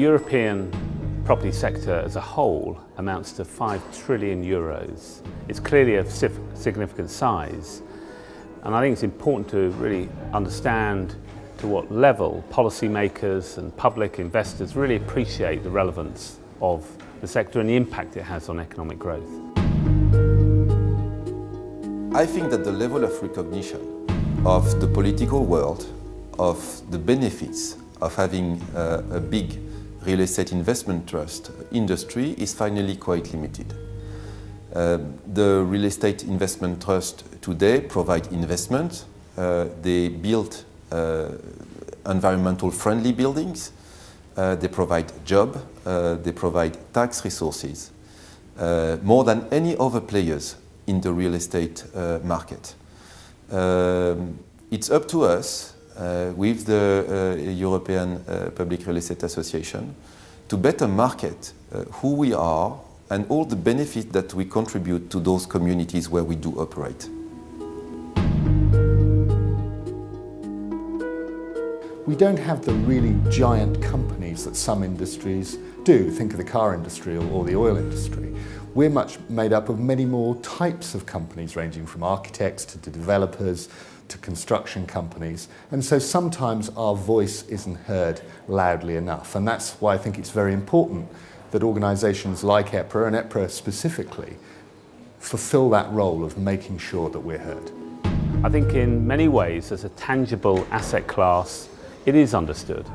European property sector as a whole amounts to 5 trillion euros. It's clearly of significant size, and I think it's important to really understand to what level policymakers and public investors really appreciate the relevance of the sector and the impact it has on economic growth. I think that the level of recognition of the political world of the benefits of having a big real estate investment trust industry is finally quite limited. The real estate investment trust today provide investment. They build environmental friendly buildings. They provide job. They provide tax resources more than any other players in the real estate market. It's up to us with the European Public Real Estate Association to better market who we are and all the benefits that we contribute to those communities where we do operate. We don't have the really giant companies that some industries do. Think of the car industry or the oil industry. We're much made up of many more types of companies, ranging from architects to developers to construction companies. And so sometimes our voice isn't heard loudly enough. And that's why I think it's very important that organisations like EPRA, and EPRA specifically, fulfil that role of making sure that we're heard. I think in many ways, as a tangible asset class, it is understood.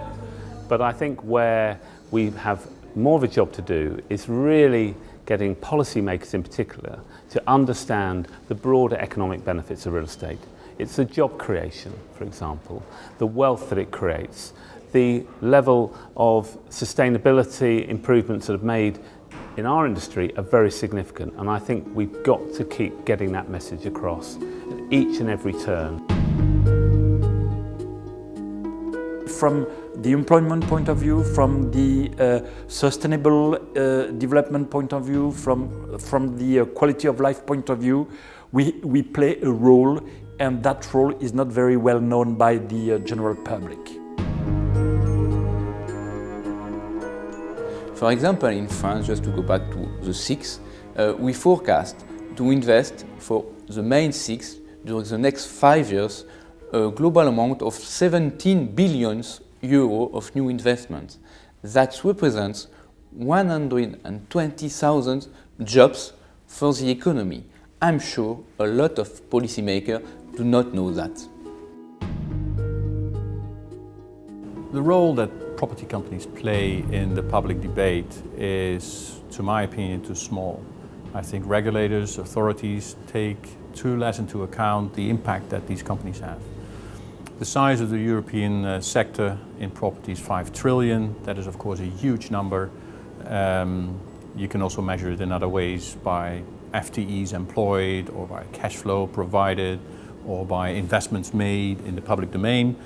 But I think where we have more of a job to do is really getting policymakers in particular to understand the broader economic benefits of real estate. It's the job creation, for example, the wealth that it creates, the level of sustainability improvements that have made in our industry are very significant, and I think we've got to keep getting that message across at each and every turn. From the employment point of view, from the sustainable development point of view, from the quality of life point of view, we play a role, and that role is not very well known by the general public. For example, in France, just to go back to the SIX, we forecast to invest for the main SIX during the next 5 years a global amount of 17 billion euro of new investments. That represents 120,000 jobs for the economy. I'm sure a lot of policymakers do not know that. The role that property companies play in the public debate is, to my opinion, too small. I think regulators, authorities take too less into account the impact that these companies have. The size of the European sector in property is 5 trillion. That is, of course, a huge number. You can also measure it in other ways by FTEs employed, or by cash flow provided, or by investments made in the public domain.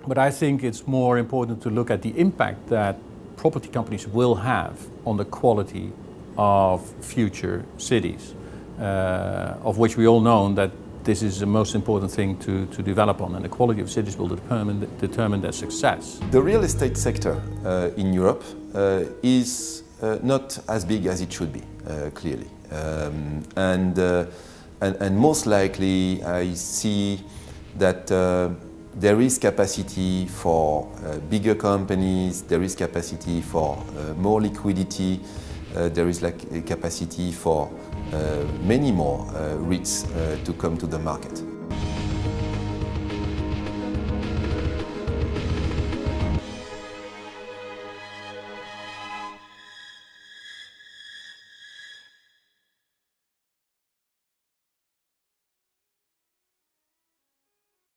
But I think it's more important to look at the impact that property companies will have on the quality of future cities, of which we all know that this is the most important thing to develop on, and the quality of cities will determine their success. The real estate sector in Europe is not as big as it should be, clearly. And most likely I see that there is capacity for bigger companies, there is capacity for more liquidity, there is like a capacity for many more REITs to come to the market.